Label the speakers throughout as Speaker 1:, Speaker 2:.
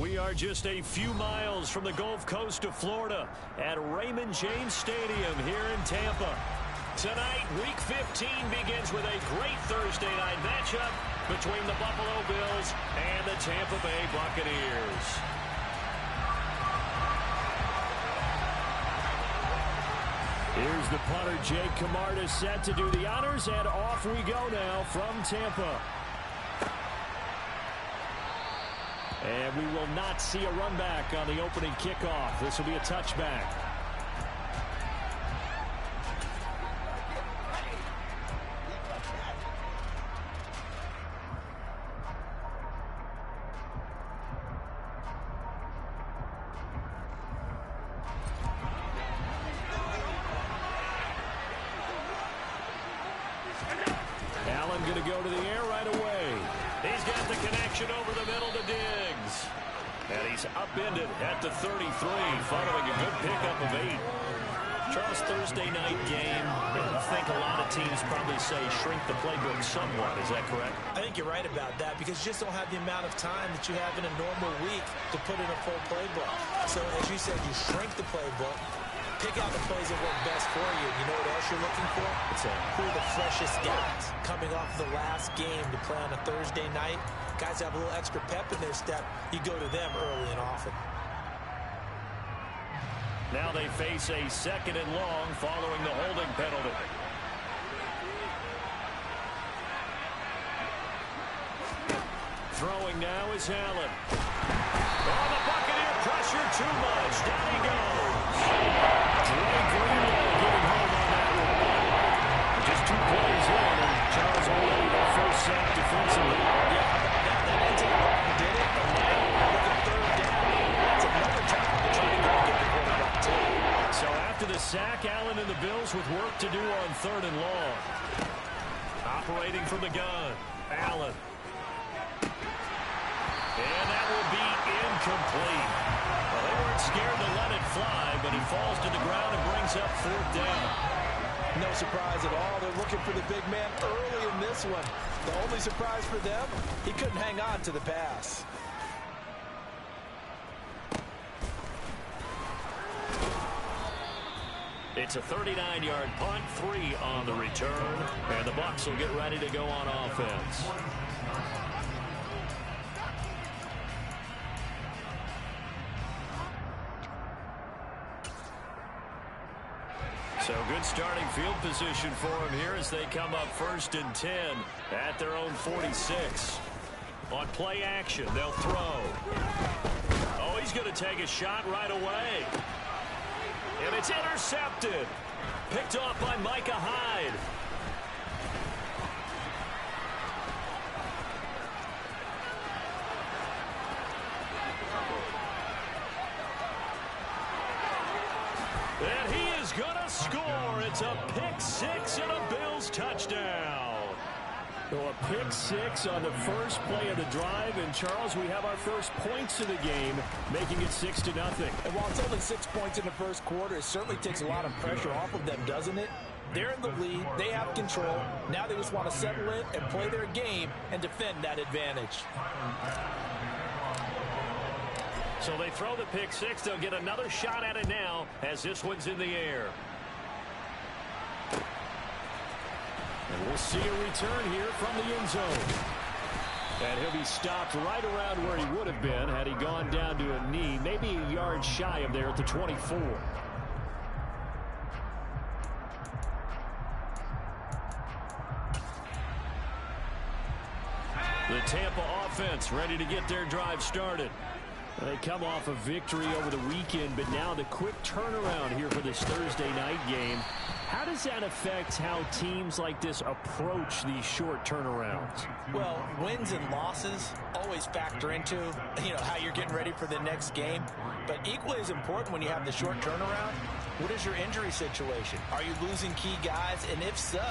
Speaker 1: We are just a few miles from the Gulf Coast of Florida at Raymond James Stadium here in Tampa. Tonight, Week 15 begins with a great Thursday night matchup between the Buffalo Bills and the Tampa Bay Buccaneers. Here's the punter, Jake Camarda, set to do the honors, and off we go now from Tampa. And we will not see a run back on the opening kickoff. This will be a touchback. Allen going to go to the air right away. He's got the connection over the middle to Diggs. And he's upended at the 33, following a good pickup of 8. Charles, Thursday night game, I think a lot of teams probably say shrink the playbook somewhat. Is that correct?
Speaker 2: I think you're right about that because you just don't have the amount of time that you have in a normal week to put in a full playbook. So, as you said, you shrink the playbook, pick out the plays that work best for you. You know what else you're looking for? Who are the freshest guys coming off the last game to play on a Thursday night? Guys have a little extra pep in their step. You go to them early and often.
Speaker 1: Now they face a 2nd and long following the holding penalty. Throwing now is Allen. Oh, the Buccaneer pressure too much. Down he goes. Dre Greenlaw getting home on that one. Just 2 plays in, and Charles already their first sack defensively.
Speaker 2: Yeah, that ends up did it, and now with the 3rd down, that's another time to try to go get the quarterback too.
Speaker 1: So after the sack, Allen and the Bills with work to do on 3rd and long. Operating from the gun, Allen. And that will be incomplete. Well, they weren't scared to let it fly, but he falls to the ground and brings up 4th down.
Speaker 2: No surprise at all. They're looking for the big man early in this one. The only surprise for them, he couldn't hang on to the pass.
Speaker 1: It's a 39-yard punt, 3 on the return, and the Bucs will get ready to go on offense. So good starting field position for him here as they come up 1st and 10 at their own 46. On play action, they'll throw. Oh, he's going to take a shot right away. And it's intercepted. Picked off by Micah Hyde. And he is going to score. It's a pick 6 and a Bills touchdown. So a pick 6 on the first play of the drive. And, Charles, we have our first points of the game, making it 6-0.
Speaker 2: And while it's only 6 points in the first quarter, it certainly takes a lot of pressure off of them, doesn't it? They're in the lead. They have control. Now they just want to settle in and play their game and defend that advantage.
Speaker 1: So they throw the pick 6. They'll get another shot at it now as this one's in the air. And we'll see a return here from the end zone. And he'll be stopped right around where he would have been had he gone down to a knee, maybe a yard shy of there at the 24. The Tampa offense ready to get their drive started. They come off a victory over the weekend, but now the quick turnaround here for this Thursday night game. How does that affect how teams like this approach these short turnarounds?
Speaker 2: Well, wins and losses always factor into, how you're getting ready for the next game. But equally as important when you have the short turnaround, what is your injury situation? Are you losing key guys? And if so,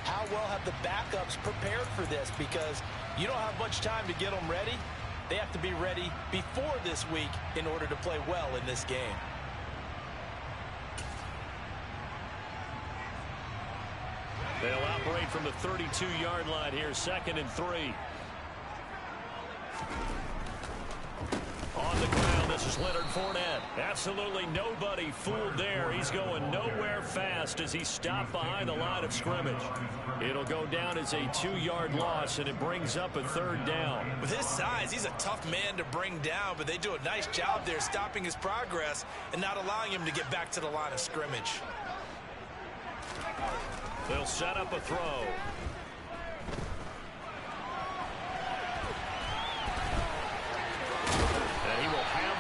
Speaker 2: how well have the backups prepared for this? Because you don't have much time to get them ready. They have to be ready before this week in order to play well in this game.
Speaker 1: They'll operate from the 32-yard line here, 2nd and 3. On the ground, this is Leonard Fournette. Absolutely nobody fooled there. He's going nowhere fast as he stopped behind the line of scrimmage. It'll go down as a 2-yard loss, and it brings up a 3rd down.
Speaker 2: With his size, he's a tough man to bring down, but they do a nice job there stopping his progress and not allowing him to get back to the line of scrimmage.
Speaker 1: They'll set up a throw.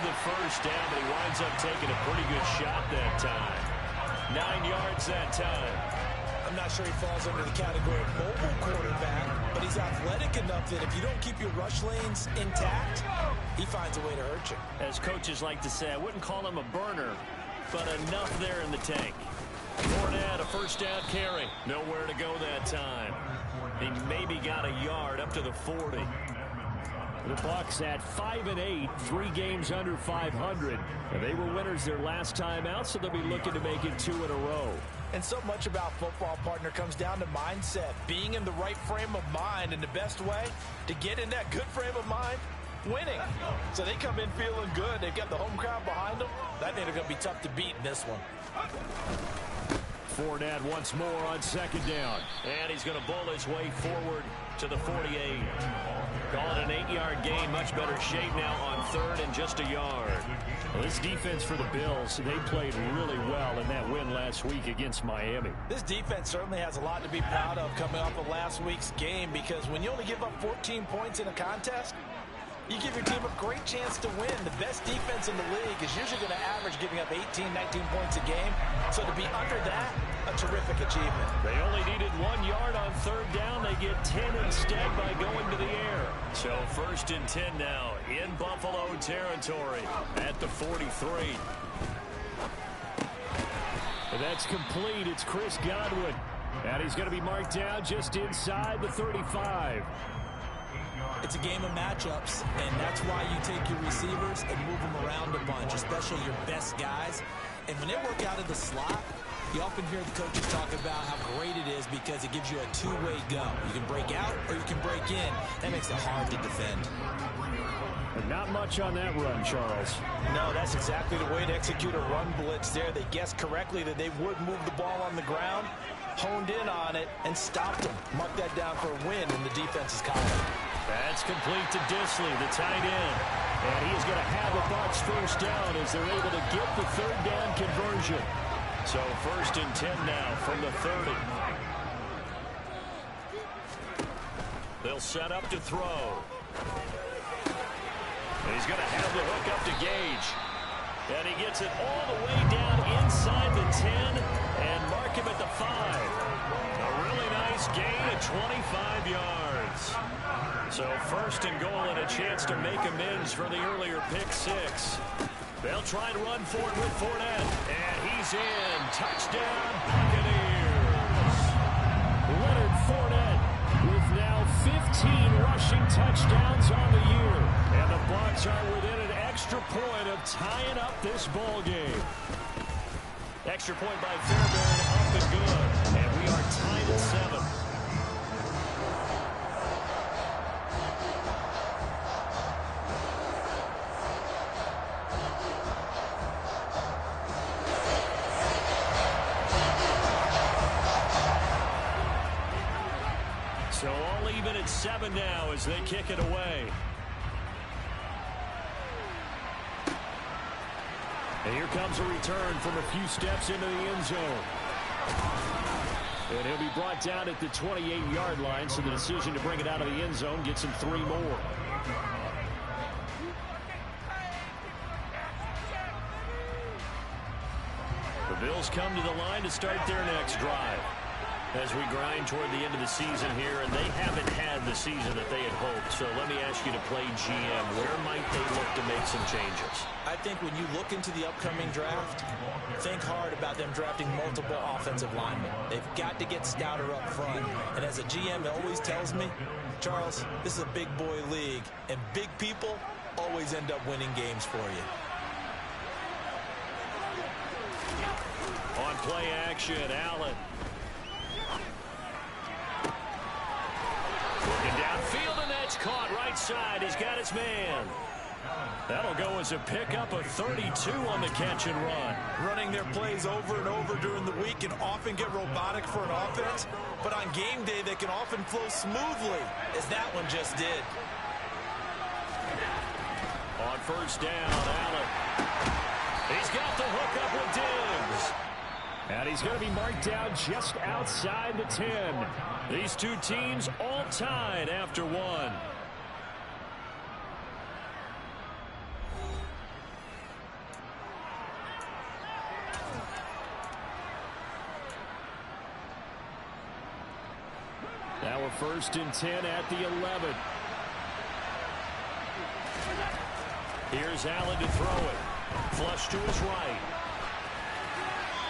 Speaker 1: The first down, but he winds up taking a pretty good shot that time. 9 yards that time.
Speaker 2: I'm not sure he falls under the category of mobile quarterback, but he's athletic enough that if you don't keep your rush lanes intact, he finds a way to hurt you.
Speaker 1: As coaches like to say, I wouldn't call him a burner, but enough there in the tank. Fournette, a first down carry. Nowhere to go that time. He maybe got a yard up to the 40. The Bucs at 5-8, 3 games under 500. And they were winners their last time out, so they'll be looking to make it 2 in a row.
Speaker 2: And so much about football, partner, comes down to mindset. Being in the right frame of mind, and the best way to get in that good frame of mind, winning. So they come in feeling good. They've got the home crowd behind them. I think they're going to be tough to beat in this one.
Speaker 1: Fournette once more on 2nd down. And he's going to bowl his way forward to the 48. Call it an 8-yard gain. Much better shape now on 3rd and just a yard. Well, this defense for the Bills, they played really well in that win last week against Miami.
Speaker 2: This defense certainly has a lot to be proud of coming off of last week's game, because when you only give up 14 points in a contest, you give your team a great chance to win. The best defense in the league is usually going to average giving up 18, 19 points a game. So to be under that, a terrific achievement.
Speaker 1: They only needed 1 yard on 3rd down. They get 10 instead by going to the air. So 1st and 10 now in Buffalo territory at the 43. And that's complete. It's Chris Godwin. And he's going to be marked down just inside the 35.
Speaker 2: It's a game of matchups, and that's why you take your receivers and move them around a bunch, especially your best guys. And when they work out of the slot, you often hear the coaches talk about how great it is because it gives you a two-way go. You can break out or you can break in. That makes it hard to defend.
Speaker 1: And not much on that run, Charles.
Speaker 2: No, that's exactly the way to execute a run blitz there. They guessed correctly that they would move the ball on the ground, honed in on it, and stopped them. Mark that down for a win in the defense's column.
Speaker 1: That's complete to Dissly, the tight end. And he is going to have the Bucs first down as they're able to get the 3rd down conversion. So 1st and 10 now from the 30. They'll set up to throw. And he's going to have the hook up to Gage. And he gets it all the way down inside the 10 and mark him at the 5. A really nice gain at 25 yards. So 1st and goal and a chance to make amends for the earlier pick 6. They'll try to run for it with Fournette. And he's in. Touchdown, Buccaneers. Leonard Fournette with now 15 rushing touchdowns on the year. And the Bucs are within an extra point of tying up this ball game. Extra point by Fairbairn, up and good. And we are tied at 7. So all even at 7 now as they kick it away. And here comes a return from a few steps into the end zone. And he'll be brought down at the 28-yard line, so the decision to bring it out of the end zone gets him 3 more. The Bills come to the line to start their next drive. As we grind toward the end of the season here, and they haven't had the season that they had hoped. So let me ask you to play GM. Where might they look to make some changes?
Speaker 2: I think when you look into the upcoming draft, think hard about them drafting multiple offensive linemen. They've got to get stouter up front. And as a GM always tells me, Charles, this is a big boy league, and big people always end up winning games for you.
Speaker 1: On play action, Allen. Looking downfield, and that's caught right side. He's got his man. That'll go as a pickup of 32 on the catch and run.
Speaker 2: Running their plays over and over during the week can often get robotic for an offense, but on game day they can often flow smoothly, as that one just did.
Speaker 1: On first down, Allen. He's got the hook up with Diggs. And he's going to be marked down just outside the 10. These two teams all tied after one. Now we're first and 10 at the 11. Here's Allen to throw it. Flush to his right.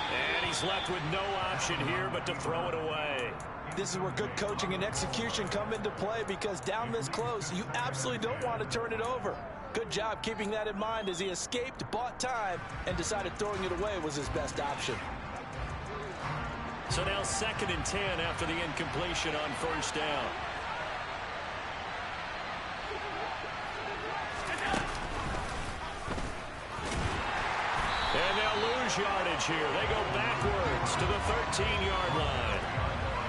Speaker 1: And he's left with no option here but to throw it away.
Speaker 2: This is where good coaching and execution come into play, because down this close, you absolutely don't want to turn it over. Good job keeping that in mind as he escaped, bought time, and decided throwing it away was his best option.
Speaker 1: So now second and 10 after the incompletion on first down. And they'll lose yardage here. They go backwards to the 13-yard line.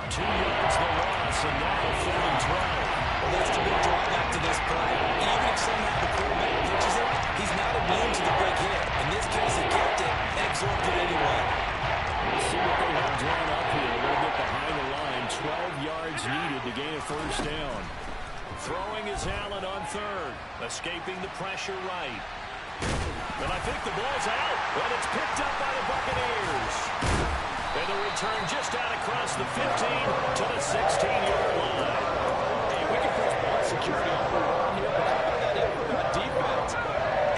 Speaker 1: 2 yards the loss, and now 4 and 12.
Speaker 2: Well, that's the big drawback to this play. Even if somehow the quarterback pitches it, he's not immune to the big hit. In this case, he kept it and absorbed it anyway.
Speaker 1: We'll see what they have drawn up here. A little bit behind the line. 12 yards needed to gain a first down. Throwing is Allen on third. Escaping the pressure right. And I think the ball's out. But it's picked up by the Buccaneers. And the return just out across the 15 to the 16-yard line.
Speaker 2: Hey, we can push ball security all we want here, but how about that effort on defense?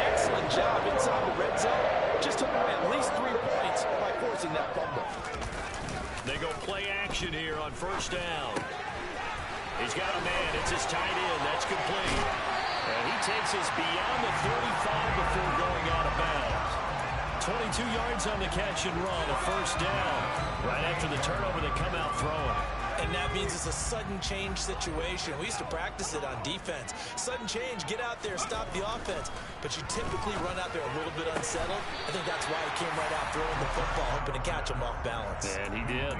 Speaker 2: Excellent job inside the red zone. Just took away at least 3 points by forcing that fumble.
Speaker 1: They go play action here on first down. He's got a man. It's his tight end. That's complete. And he takes us beyond the 35 before going out of bounds. 22 yards on the catch and run, a first down. Right after the turnover, they come out throwing.
Speaker 2: And that means it's a sudden change situation. We used to practice it on defense. Sudden change, get out there, stop the offense. But you typically run out there a little bit unsettled. I think that's why he came right out throwing the football, hoping to catch him off balance.
Speaker 1: And he did.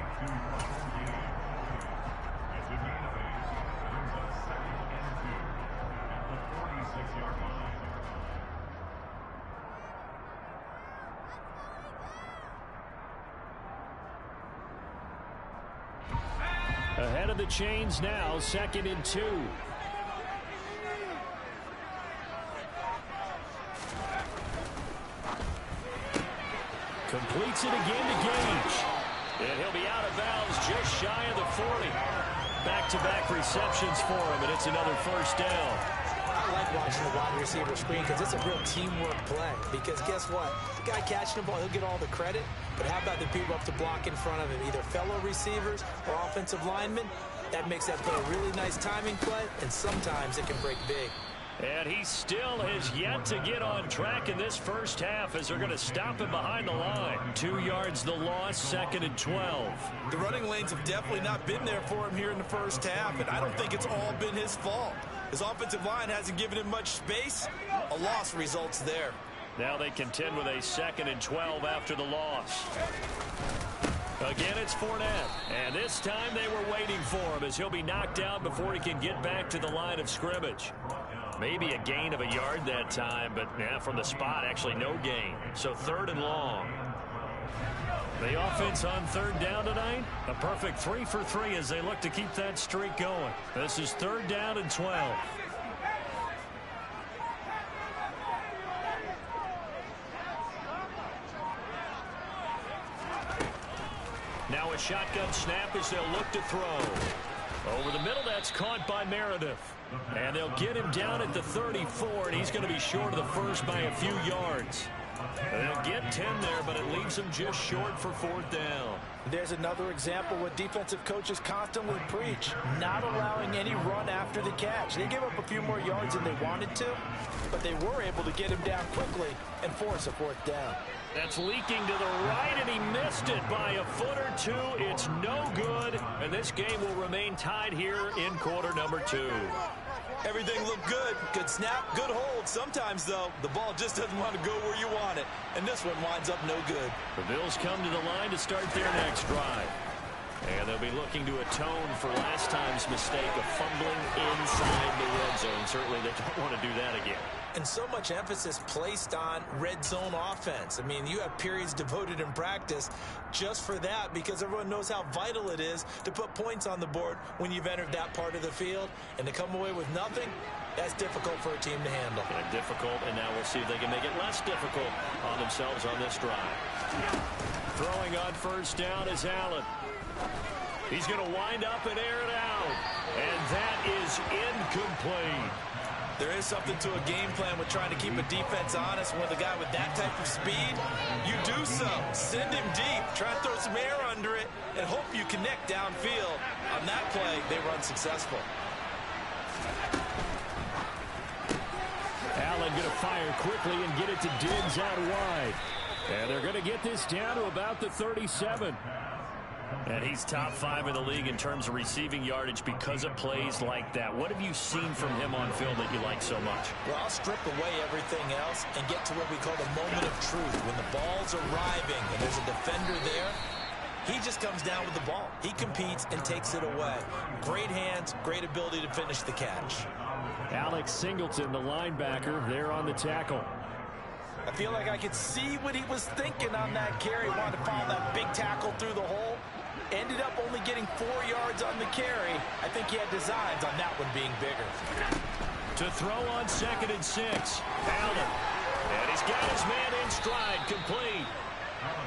Speaker 1: Ahead of the chains now, 2nd and 2. Completes it again to Gage. And he'll be out of bounds just shy of the 40. Back-to-back receptions for him, and it's another first down.
Speaker 2: I like watching the wide receiver screen because it's a real teamwork play. Because guess what? The guy catching the ball, he'll get all the credit. But how about the people up to block in front of him? Either fellow receivers or offensive linemen. That makes that play a really nice timing play, and sometimes it can break big.
Speaker 1: And he still has yet to get on track in this first half as they're going to stop him behind the line. 2 yards the loss, 2nd and 12.
Speaker 2: The running lanes have definitely not been there for him here in the first half, and I don't think it's all been his fault. His offensive line hasn't given him much space. A loss results there.
Speaker 1: Now they contend with a 2nd and 12 after the loss. Again, it's Fournette. And this time they were waiting for him as he'll be knocked out before he can get back to the line of scrimmage. Maybe a gain of a yard that time, but from the spot, actually no gain. So 3rd and long. The offense on 3rd down tonight, a perfect 3 for 3 as they look to keep that streak going. This is 3rd down and 12. Now a shotgun snap as they'll look to throw. Over the middle, that's caught by Meredith. And they'll get him down at the 34, and he's going to be short of the first by a few yards. They'll get 10 there, but it leaves them just short for fourth down.
Speaker 2: There's another example what defensive coaches constantly preach, not allowing any run after the catch. They gave up a few more yards than they wanted to, but they were able to get him down quickly and force a fourth down.
Speaker 1: That's leaking to the right, and he missed it by a foot or two. It's no good, and this game will remain tied here in quarter number 2.
Speaker 3: Everything looked good. Good snap, good hold. Sometimes, though, the ball just doesn't want to go where you want it, and this one winds up no good.
Speaker 1: The Bills come to the line to start their next drive. And they'll be looking to atone for last time's mistake of fumbling inside the red zone. Certainly they don't want to do that again.
Speaker 2: And so much emphasis placed on red zone offense. I mean, you have periods devoted in practice just for that because everyone knows how vital it is to put points on the board when you've entered that part of the field. And to come away with nothing, that's difficult for a team to handle.
Speaker 1: Difficult, and now we'll see if they can make it less difficult on themselves on this drive. Throwing on first down is Allen. He's going to wind up and air it out. And that is incomplete.
Speaker 3: There is something to a game plan with trying to keep a defense honest. With a guy with that type of speed, you do so. Send him deep. Try and throw some air under it and hope you connect downfield. On that play, they run successful.
Speaker 1: Allen going to fire quickly and get it to Diggs out wide. And they're going to get this down to about the 37. And he's top 5 in the league in terms of receiving yardage because of plays like that. What have you seen from him on film that you like so much?
Speaker 2: Well, I'll strip away everything else and get to what we call the moment of truth. When the ball's arriving and there's a defender there, he just comes down with the ball. He competes and takes it away. Great hands, great ability to finish the catch.
Speaker 1: Alex Singleton, the linebacker, there on the tackle.
Speaker 2: I feel like I could see what he was thinking on that carry. Wanted to follow that big tackle through the hole. Ended up only getting 4 yards on the carry. I think he had designs on that one being bigger.
Speaker 1: To throw on 2nd and 6. Allen. And he's got his man in stride, complete.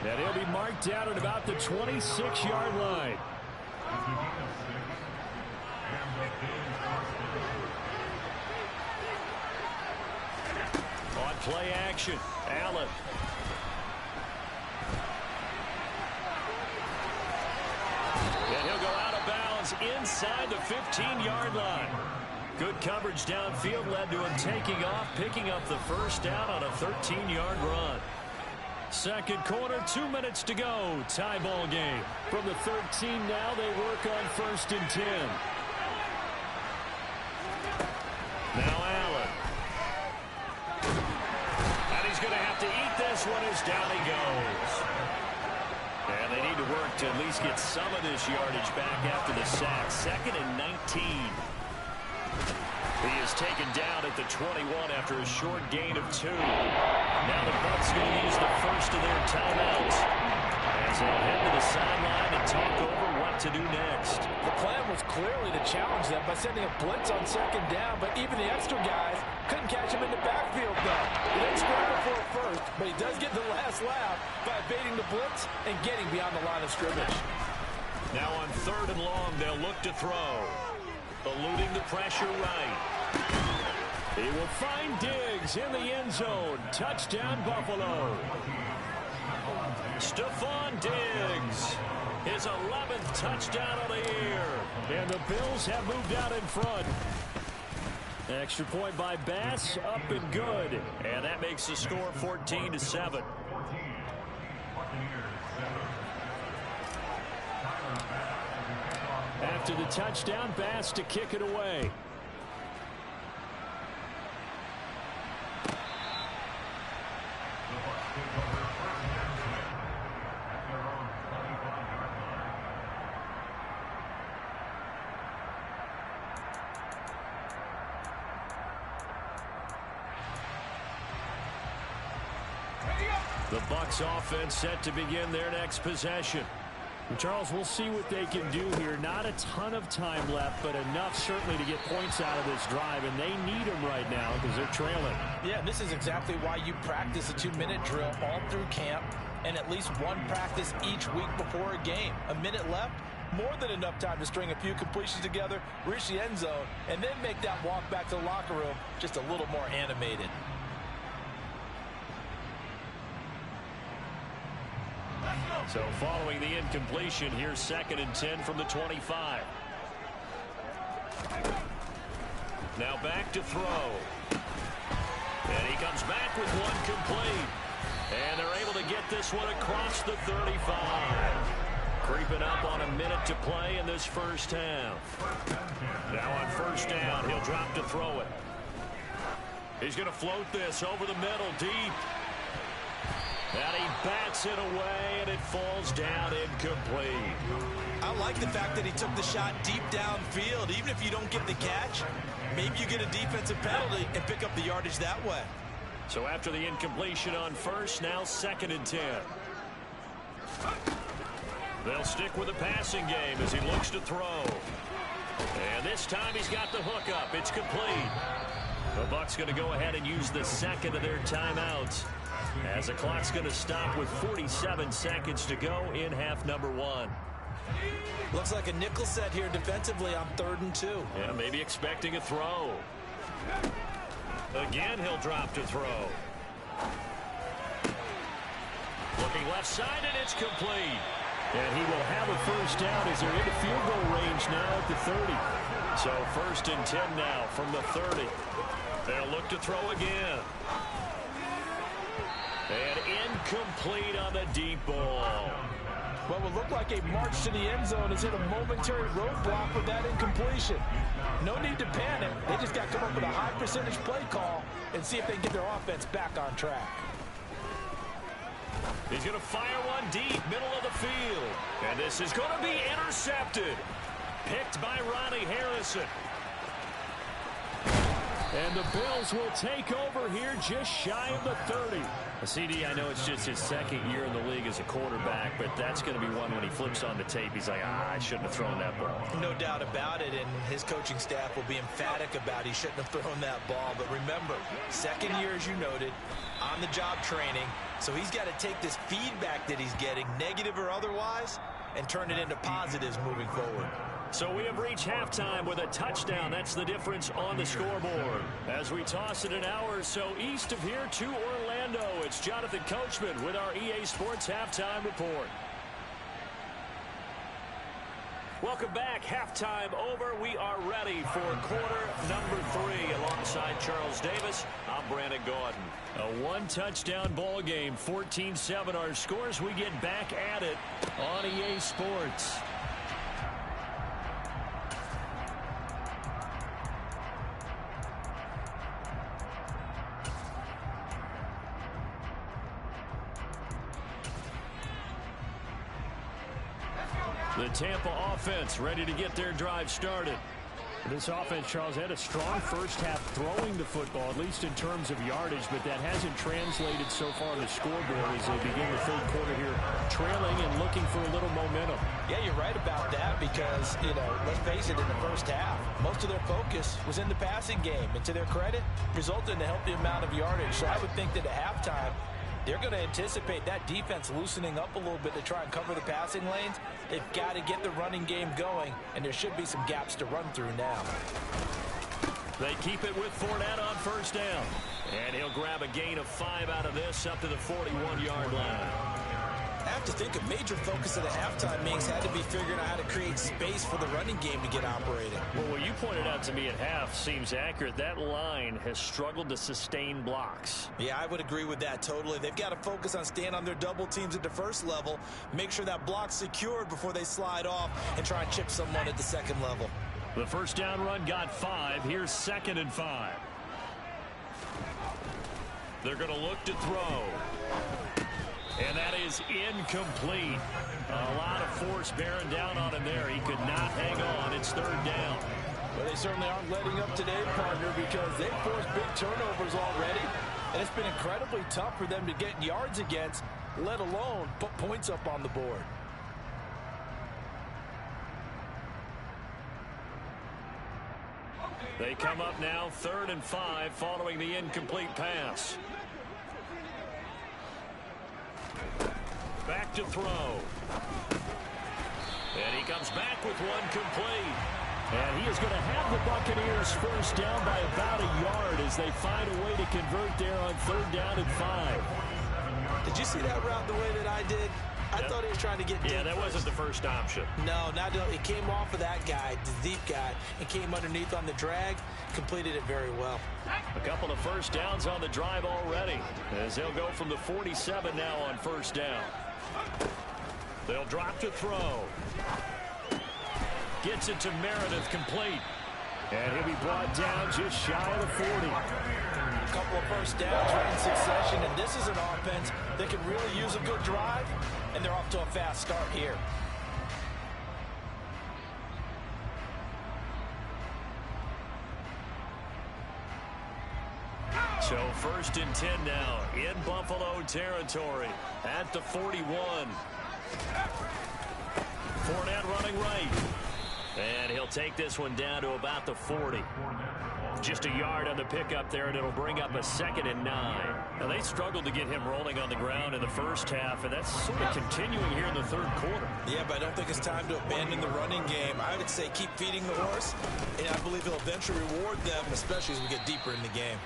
Speaker 1: And he'll be marked down at about the 26-yard line. On play action, Allen. And he'll go out of bounds inside the 15-yard line. Good coverage downfield led to him taking off, picking up the first down on a 13-yard run. Second quarter, 2 minutes to go. Tie ball game. From the 13 now, they work on 1st and 10. Now Allen. And he's going to have to eat this one as down he goes. And they need to work to at least get some of this yardage back after the sack. 2nd and 19. He is taken down at the 21 after a short gain of 2. Now the Bucs going to use the first of their timeouts as they'll head to the sideline and talk over what to do next.
Speaker 2: The plan was clearly to challenge them by sending a blitz on 2nd down, but even the extra guys couldn't catch him in the backfield, though. He didn't scramble for it first, but he does get the last laugh by evading the blitz and getting beyond the line of scrimmage.
Speaker 1: Now on 3rd and long, they'll look to throw. Eluding the pressure right. He will find Diggs in the end zone. Touchdown, Buffalo. Stephon Diggs. His 11th touchdown of the year. And the Bills have moved out in front. Extra point by Bass, up and good. And that makes the score 14-7. After the touchdown, Bass to kick it away. The Bucs offense set to begin their next possession. And Charles, we'll see what they can do here. Not a ton of time left, but enough certainly to get points out of this drive, and they need them right now because they're trailing.
Speaker 2: Yeah, and this is exactly why you practice a 2-minute drill all through camp and at least one practice each week before a game. A minute left, more than enough time to string a few completions together, reach the end zone, and then make that walk back to the locker room just a little more animated.
Speaker 1: So following the incompletion, here's 2nd and 10 from the 25. Now back to throw. And he comes back with one complete. And they're able to get this one across the 35. Creeping up on a minute to play in this first half. Now on first down, he'll drop to throw it. He's going to float this over the middle deep. And he bats it away, and it falls down incomplete.
Speaker 3: I like the fact that he took the shot deep downfield. Even if you don't get the catch, maybe you get a defensive penalty and pick up the yardage that way.
Speaker 1: So after the incompletion on first, now 2nd and 10. They'll stick with the passing game as he looks to throw. And this time he's got the hook up. It's complete. The Bucs going to go ahead and use the second of their timeouts, as the clock's going to stop with 47 seconds to go in half number 1.
Speaker 2: Looks like a nickel set here defensively on 3rd and 2.
Speaker 1: Yeah, maybe expecting a throw. Again, he'll drop to throw. Looking left side, and it's complete. And he will have a first down as they're into field goal range now at the 30. So 1st and 10 now from the 30. They'll look to throw again. And incomplete on the deep ball.
Speaker 2: What would look like a march to the end zone has hit a momentary roadblock with that incompletion. No need to panic. They just got to come up with a high percentage play call and see if they can get their offense back on track.
Speaker 1: He's going to fire one deep, middle of the field. And this is going to be intercepted. Picked by Ronnie Harrison. And the Bills will take over here just shy of the 30. CD, I know it's just his 2nd year in the league as a quarterback, but that's going to be one when he flips on the tape, he's like, I shouldn't have thrown that ball.
Speaker 3: No doubt about it, and his coaching staff will be emphatic about he shouldn't have thrown that ball. But remember, 2nd year, as you noted, on-the-job training, so he's got to take this feedback that he's getting, negative or otherwise, and turn it into positives moving forward.
Speaker 1: So we have reached halftime with a touchdown. That's the difference on the scoreboard. As we toss it an hour or so east of here to Orlando, it's Jonathan Coachman with our EA Sports Halftime Report. Welcome back. Halftime over. We are ready for quarter number 3. Alongside Charles Davis, I'm Brandon Gaudin. A one-touchdown ball game, 14-7 our scores. We get back at it on EA Sports. The Tampa offense ready to get their drive started. This offense, Charles, had a strong first half throwing the football, at least in terms of yardage, but that hasn't translated so far on the scoreboard as they begin the 3rd quarter here, trailing and looking for a little momentum.
Speaker 2: Yeah, you're right about that because, let's face it, in the first half, most of their focus was in the passing game. And to their credit, resulted in a healthy amount of yardage. So I would think that at halftime, they're going to anticipate that defense loosening up a little bit to try and cover the passing lanes. They've got to get the running game going, and there should be some gaps to run through now.
Speaker 1: They keep it with Fournette on first down. And he'll grab a gain of 5 out of this up to the 41-yard line.
Speaker 2: I have to think a major focus of the halftime meetings had to be figuring out how to create space for the running game to get operating.
Speaker 1: Well, what you pointed out to me at half seems accurate. That line has struggled to sustain blocks.
Speaker 2: Yeah, I would agree with that totally. They've got to focus on staying on their double teams at the first level, make sure that block's secured before they slide off and try and chip someone at the second level.
Speaker 1: The first down run got 5. Here's 2nd and 5. They're going to look to throw. And that is incomplete. A lot of force bearing down on him there. He could not hang on. It's 3rd down.
Speaker 2: Well, they certainly aren't letting up today, partner, because they've forced big turnovers already. And it's been incredibly tough for them to get yards against, let alone put points up on the board.
Speaker 1: They come up now 3rd and 5 following the incomplete pass. Back to throw. And he comes back with one complete. And he is going to have the Buccaneers first down by about a yard as they find a way to convert there on 3rd down and 5.
Speaker 2: Did you see that route the way that I did? I thought he was trying to get deep.
Speaker 1: Yeah, that wasn't the first option.
Speaker 2: No, it came off of that guy, the deep guy, and came underneath on the drag, completed it very well.
Speaker 1: A couple of first downs on the drive already, as they'll go from the 47 now on first down. They'll drop to throw. Gets it to Meredith, complete. And he'll be brought down just shy of the 40.
Speaker 2: A couple of first downs right in succession, and this is an offense that can really use a good drive, and they're off to a fast start here.
Speaker 1: So first and 10 now in Buffalo territory at the 41. Fournette running right. And he'll take this one down to about the 40. Just a yard on the pickup there, and it'll bring up a 2nd and 9. Now, they struggled to get him rolling on the ground in the first half, and that's sort of continuing here in the third quarter.
Speaker 3: Yeah, but I don't think it's time to abandon the running game. I would say keep feeding the horse, and I believe he'll eventually reward them, especially as we get deeper in the game.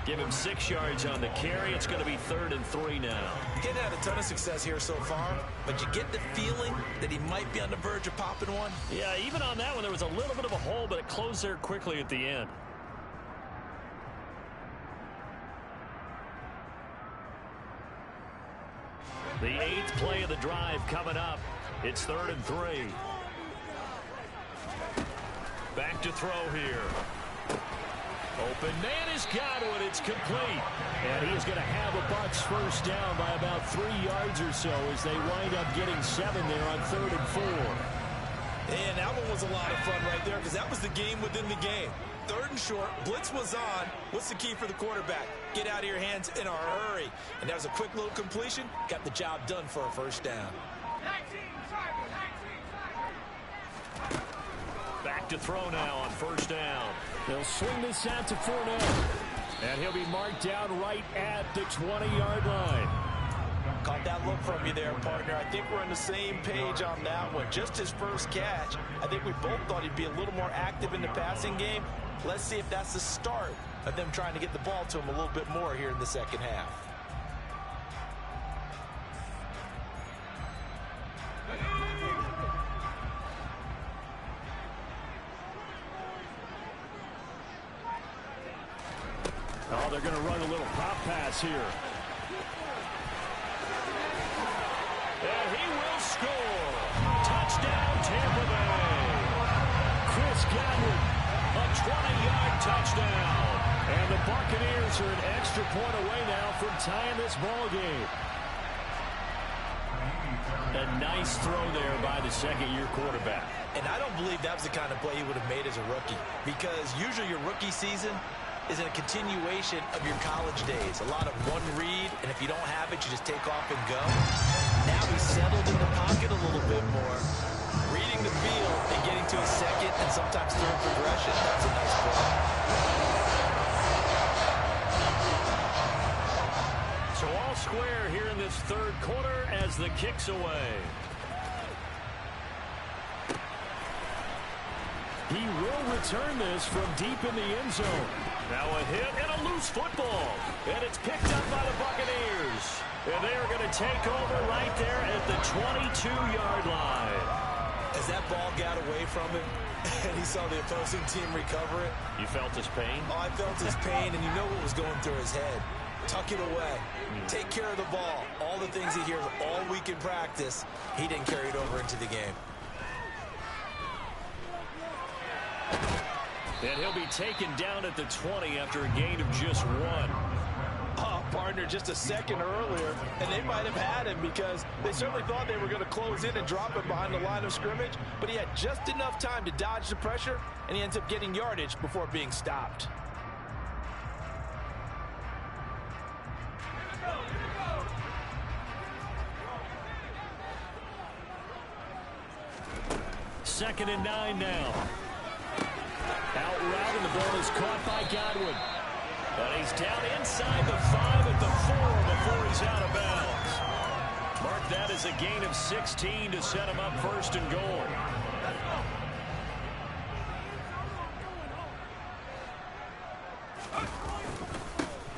Speaker 1: Give him 6 yards on the carry. It's going to be 3rd and 3 now.
Speaker 3: He hadn't had a ton of success here so far, but you get the feeling that he might be on the verge of popping one.
Speaker 1: Yeah, even on that one, there was a little bit of a hole, but it closed there quickly at the end. The 8th play of the drive coming up. It's 3rd and 3. Back to throw here. Open man is Godwin. It's complete. And he is going to have a Bucs first down by about 3 yards or so as they wind up getting 7 there on 3rd and 4.
Speaker 3: And that one was a lot of fun right there because that was the game within the game. 3rd and short, blitz was on. What's the key for the quarterback? Get out of your hands in a hurry. And that was a quick little completion. Got the job done for a first down.
Speaker 1: Back to throw now on first down. They'll swing this out to Fournette. And he'll be marked down right at the 20-yard line.
Speaker 2: Caught that look from you there, partner. I think we're on the same page on that one. Just his first catch. I think we both thought he'd be a little more active in the passing game. Let's see if that's the start of them trying to get the ball to him a little bit more here in the second half.
Speaker 1: Oh, they're going to run a little pop pass here. And he will score. Touchdown, Tampa Bay. Chris Godwin, a 20-yard touchdown. And the Buccaneers are an extra point away now from tying this ball game. A nice throw there by the second-year quarterback.
Speaker 2: And I don't believe that was the kind of play he would have made as a rookie, because usually your rookie season is a continuation of your college days. A lot of one read, and if you don't have it, you just take off and go. Now he's settled in the pocket a little bit more, reading the field and getting to his second and sometimes third progression. That's a nice play.
Speaker 1: So all square here in this third quarter as the kick's away. He will return this from deep in the end zone. Now a hit and a loose football. And it's picked up by the Buccaneers. And they are going to take over right there at the 22-yard line.
Speaker 3: As that ball got away from him and he saw the opposing team recover it.
Speaker 1: You felt his pain?
Speaker 3: Oh, I felt his pain, and you know what was going through his head. Tuck it away. Take care of the ball. All the things he hears all week in practice, he didn't carry it over into the game.
Speaker 1: And he'll be taken down at the 20 after a gain of just 1.
Speaker 2: Oh, partner, just a second earlier, and they might have had him because they certainly thought they were going to close in and drop him behind the line of scrimmage, but he had just enough time to dodge the pressure, and he ends up getting yardage before being stopped.
Speaker 1: Second and 9 now. Out route, and the ball is caught by Godwin. And he's down inside the 5 at the 4 before he's out of bounds. Mark that as a gain of 16 to set him up first and goal.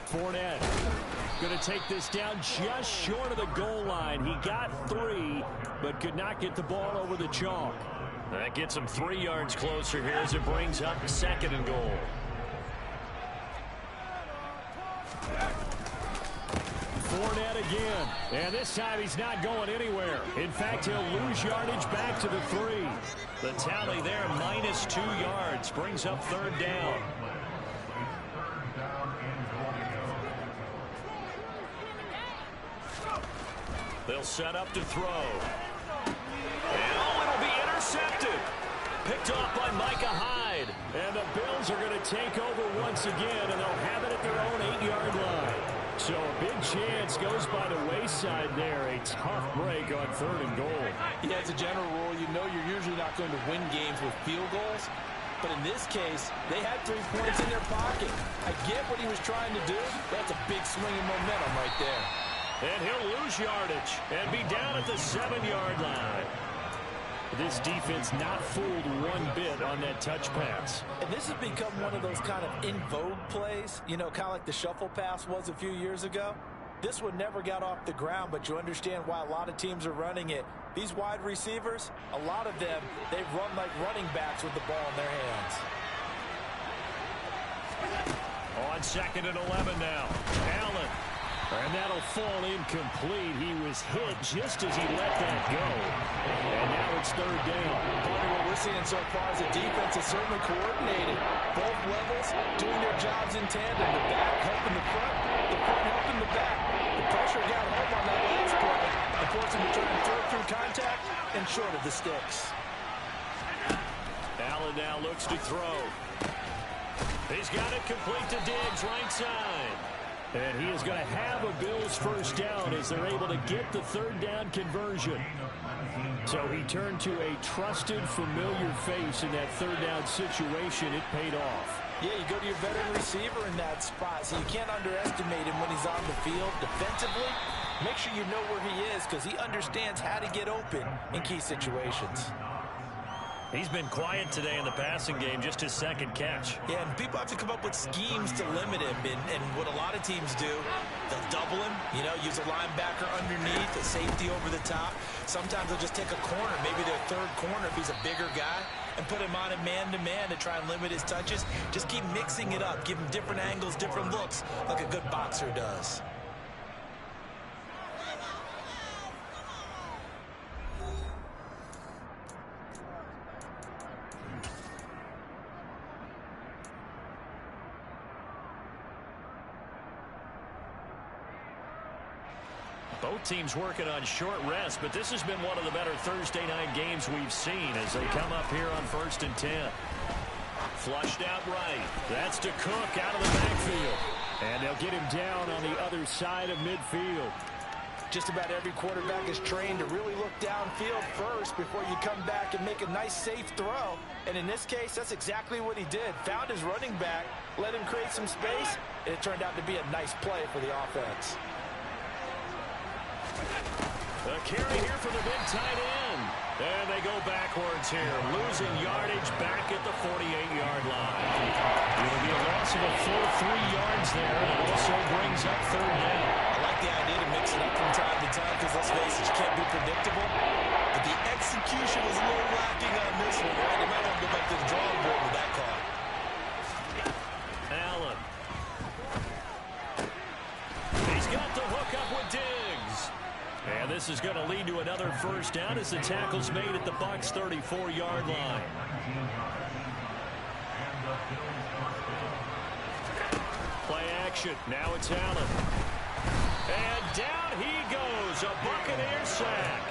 Speaker 1: Fournette Going to take this down just short of the goal line. He got 3, but could not get the ball over the chalk. That gets him 3 yards closer here as it brings up 2nd and goal. Fournette again, and this time he's not going anywhere. In fact, he'll lose yardage back to the 3. The tally there, -2 yards, brings up 3rd down. They'll set up to throw. And it'll be intercepted. Picked off by Micah Hyde. And the Bills are going to take over once again, and they'll have it at their own 8-yard line. So a big chance goes by the wayside there. A tough break on 3rd and goal.
Speaker 3: Yeah, as a general rule, you know you're usually not going to win games with field goals. But in this case, they had 3 points in their pocket. I get what he was trying to do. That's a big swing of momentum right there.
Speaker 1: And he'll lose yardage and be down at the 7-yard line. This defense not fooled one bit on that touch pass.
Speaker 2: And this has become one of those kind of in vogue plays, you know, kind of like the shuffle pass was a few years ago. This one never got off the ground, but you understand why a lot of teams are running it. These wide receivers, a lot of them, they run like running backs with the ball in their hands.
Speaker 1: On 2nd and 11 now. Allen. And that'll fall incomplete. He was hit just as he let that go. And now it's 3rd down.
Speaker 2: What we're seeing so far is the defense is certainly coordinated. Both levels doing their jobs in tandem. The back helping the front helping the back. The pressure got home on that last play. And forced him to try and throw through contact and short of the sticks.
Speaker 1: Allen now looks to throw. He's got it complete to Diggs, right side. And he is going to have a Bills 1st down as they're able to get the 3rd down conversion. So he turned to a trusted, familiar face in that 3rd down situation. It paid off.
Speaker 2: Yeah, you go to your veteran receiver in that spot, so you can't underestimate him when he's on the field. Defensively, make sure you know where he is because he understands how to get open in key situations.
Speaker 1: He's been quiet today in the passing game, just his 2nd catch.
Speaker 3: Yeah, and people have to come up with schemes to limit him. And what a lot of teams do, they'll double him, you know, use a linebacker underneath, a safety over the top. Sometimes they'll just take a corner, maybe their 3rd corner if he's a bigger guy, and put him on a man-to-man to try and limit his touches. Just keep mixing it up, give him different angles, different looks, like a good boxer does.
Speaker 1: Both teams working on short rest, but this has been one of the better Thursday night games we've seen as they come up here on 1st and 10. Flushed out right. That's to Cook out of the backfield. And they'll get him down on the other side of midfield.
Speaker 2: Just about every quarterback is trained to really look downfield first before you come back and make a nice, safe throw. And in this case, that's exactly what he did. Found his running back, let him create some space, and it turned out to be a nice play for the offense.
Speaker 1: A carry here for the big tight end. And they go backwards here, losing yardage back at the 48-yard line. It'll be a loss of a full 3 yards there, and it also brings up 3rd down.
Speaker 3: I like the idea to mix it up from time to time because, let's face it, you can't be predictable. But the execution was a little lacking on this one, right? They might want to go back to the drawing board with that call.
Speaker 1: Allen. He's got the hook up with Diggs. And this is going to lead to another 1st down as the tackle's made at the Bucs' 34-yard line. Play action. Now it's Allen. And down he goes. A Buccaneer sack.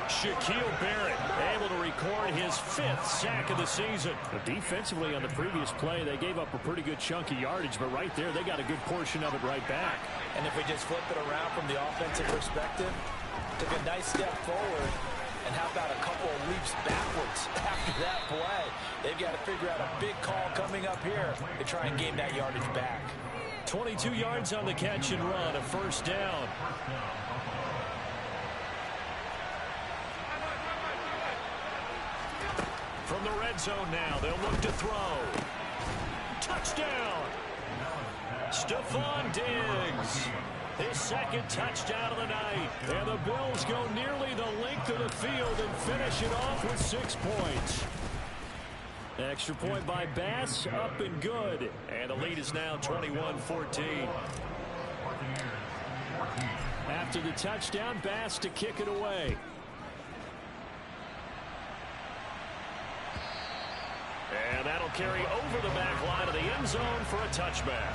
Speaker 1: Shaquille Barrett able to record his 5th sack of the season. But defensively on the previous play, they gave up a pretty good chunk of yardage, but right there, they got a good portion of it right back.
Speaker 2: And if we just flip it around from the offensive perspective, took a nice step forward, and how about a couple of leaps backwards after that play? They've got to figure out a big call coming up here to try and gain that yardage back.
Speaker 1: 22 yards on the catch and run, a 1st down. From the red zone now, they'll look to throw. Touchdown! Stephon Diggs. His second touchdown of the night. And the Bills go nearly the length of the field and finish it off with 6 points. Extra point by Bass, up and good. And the lead is now 21-14. After the touchdown, Bass to kick it away. And that'll carry over the back line of the end zone for a touchback.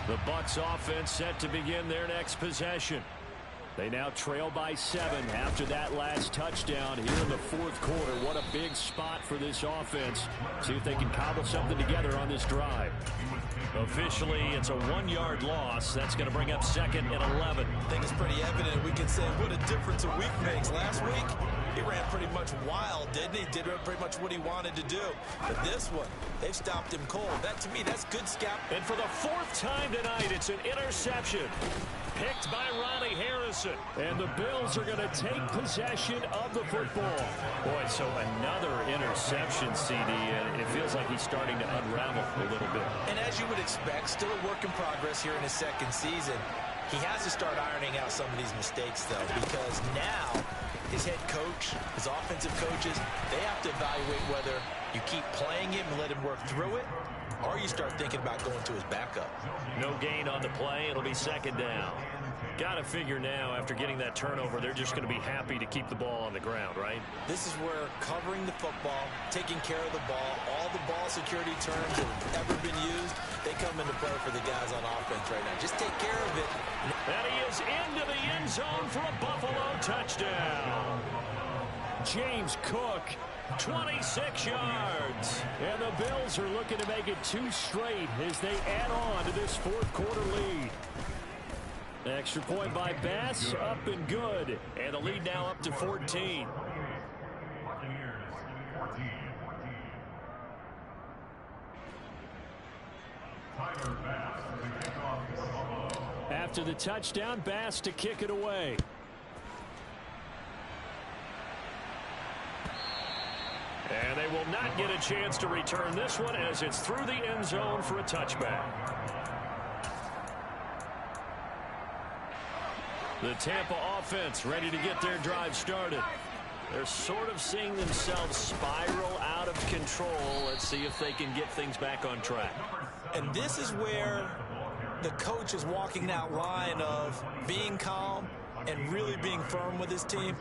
Speaker 1: The Bucs offense set to begin their next possession. They now trail by 7 after that last touchdown here in the fourth quarter. What a big spot for this offense. See if they can cobble something together on this drive. Officially, it's a 1-yard loss. That's going to bring up 2nd and 11.
Speaker 3: I think it's pretty evident. We can say what a difference a week makes. Last week, he ran pretty much wild, didn't he? Did pretty much what he wanted to do. But this one, they've stopped him cold. That, to me, that's good scout.
Speaker 1: And for the 4th time tonight, it's an interception. Picked by Ronnie Harrison. And the Bills are going to take possession of the football. Boy, so another interception, CD, and it feels like he's starting to unravel a little bit.
Speaker 2: And as you would expect, still a work in progress here in his second season. He has to start ironing out some of these mistakes, though, because now his head coach, his offensive coaches, they have to evaluate whether you keep playing him and let him work through it, or you start thinking about going to his backup.
Speaker 1: No gain on the play. It'll be 2nd down. Got to figure now, after getting that turnover, they're just going to be happy to keep the ball on the ground, right?
Speaker 2: This is where covering the football, taking care of the ball, all the ball security terms that have ever been used, they come into play for the guys on offense right now. Just take care of it.
Speaker 1: And he is into the end zone for a Buffalo touchdown. James Cook, 26 yards. And the Bills are looking to make it 2 straight as they add on to this fourth quarter lead. Extra point by Bass, up and good. And the lead now up to 14. After the touchdown, Bass to kick it away. And they will not get a chance to return this one as it's through the end zone for a touchback. The Tampa offense ready to get their drive started. They're sort of seeing themselves spiral out of control. Let's see if they can get things back on track.
Speaker 2: And this is where the coach is walking that line of being calm and really being firm with his team.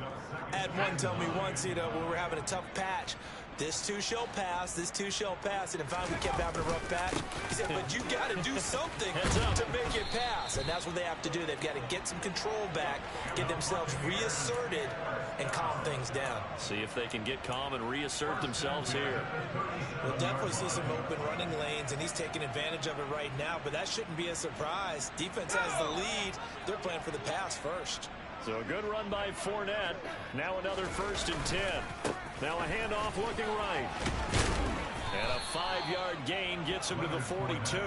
Speaker 2: I had one tell me once, when we were having a tough patch, this too shall pass, this too shall pass. And in fact, we kept having a rough patch. He said, but you got to do something to make it pass. And that's what they have to do. They've got to get some control back, get themselves reasserted, and calm things down.
Speaker 1: See if they can get calm and reassert themselves here.
Speaker 2: We'll definitely see some open running lanes, and he's taking advantage of it right now. But that shouldn't be a surprise. Defense has the lead. They're playing for the pass first.
Speaker 1: So a good run by Fournette. Now another 1st and 10. Now a handoff looking right. And a 5-yard gain gets him to the 42.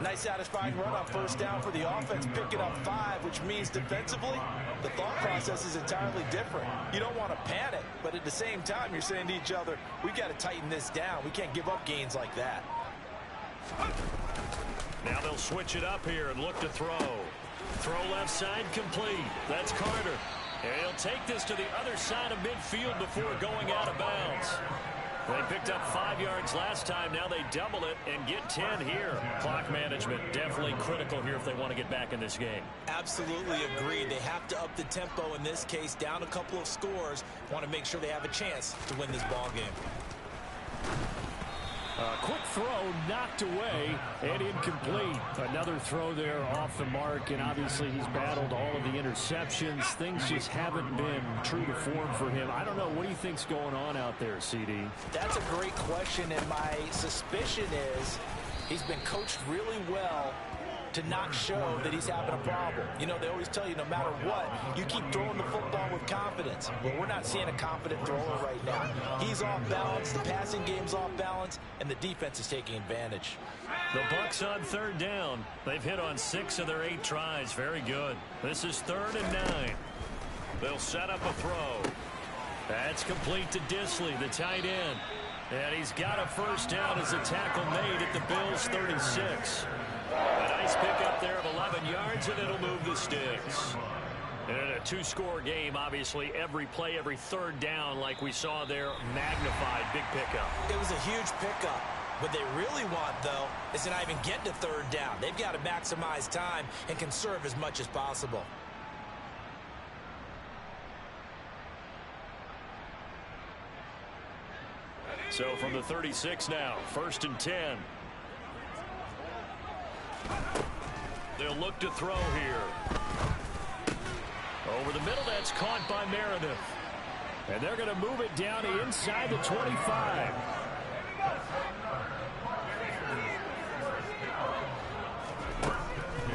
Speaker 2: Nice satisfying run on 1st down for the offense, picking up 5, which means defensively, the thought process is entirely different. You don't want to panic, but at the same time, you're saying to each other, we've got to tighten this down. We can't give up gains like that.
Speaker 1: Now they'll switch it up here and look to throw. Throw left side complete. That's Carter. And he'll take this to the other side of midfield before going out of bounds. They picked up 5 yards last time. Now they double it and get 10 here. Clock management definitely critical here if they want to get back in this game.
Speaker 2: Absolutely agreed. They have to up the tempo in this case, down a couple of scores. Want to make sure they have a chance to win this ball game.
Speaker 1: Quick throw knocked away and incomplete. Another throw there off the mark, and obviously he's battled all of the interceptions. Things just haven't been true to form for him. I don't know. What do you think's going on out there, CD?
Speaker 2: That's a great question, and my suspicion is he's been coached really well to not show that he's having a problem. You know, they always tell you no matter what, you keep throwing the football with confidence. Well, we're not seeing a confident thrower right now. He's off balance, the passing game's off balance, and the defense is taking advantage.
Speaker 1: The Bucs on third down. They've hit on 6 of their 8 tries. Very good. This is 3rd and 9. They'll set up a throw. That's complete to Disley, the tight end. And he's got a first down as a tackle made at the Bills' 36. A nice pickup there of 11 yards, and it'll move the sticks. In a 2-score game, obviously, every play, every third down, like we saw there, magnified. Big pickup.
Speaker 2: It was a huge pickup. What they really want, though, is to not even get to third down. They've got to maximize time and conserve as much as possible.
Speaker 1: So from the 36 now, 1st and 10. They'll look to throw here. Over the middle, that's caught by Meredith. And they're going to move it down to inside the 25.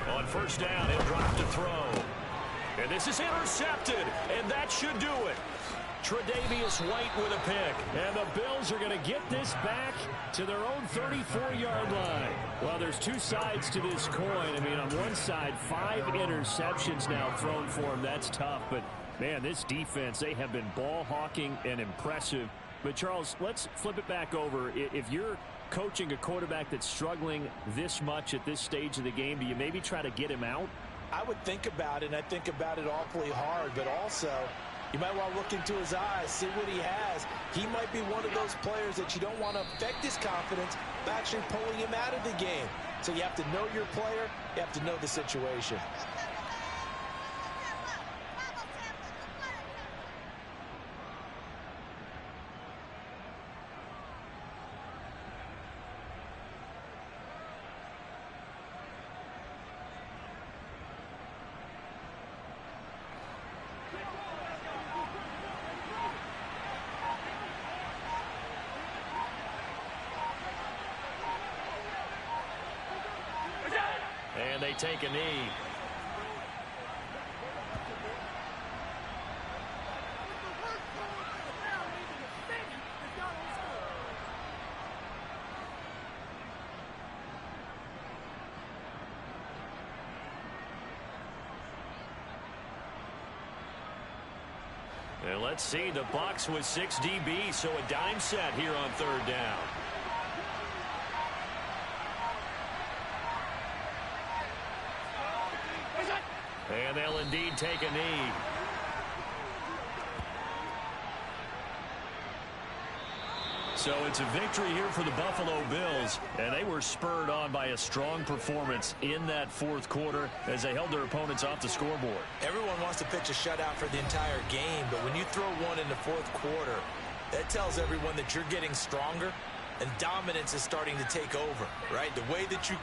Speaker 1: On first down, he'll drop to throw. And this is intercepted, and that should do it. Tre'Davious White with a pick. And the Bills are going to get this back to their own 34-yard line. Well, there's 2 sides to this coin. I mean, on one side, 5 interceptions now thrown for him. That's tough. But, man, this defense, they have been ball hawking and impressive. But, Charles, let's flip it back over. If you're coaching a quarterback that's struggling this much at this stage of the game, do you maybe try to get him out?
Speaker 2: I would think about it, and I think about it awfully hard. But also, you might want to look into his eyes, see what he has. He might be one of those players that you don't want to affect his confidence by actually pulling him out of the game. So you have to know your player. You have to know the situation.
Speaker 1: And they take a knee. And let's see, the Bucs with 6 DBs, so a dime set here on third down. And they'll indeed take a knee. So it's a victory here for the Buffalo Bills, and they were spurred on by a strong performance in that 4th quarter as they held their opponents off the scoreboard.
Speaker 2: Everyone wants to pitch a shutout for the entire game, but when you throw one in the 4th quarter, that tells everyone that you're getting stronger and dominance is starting to take over, right? The way that you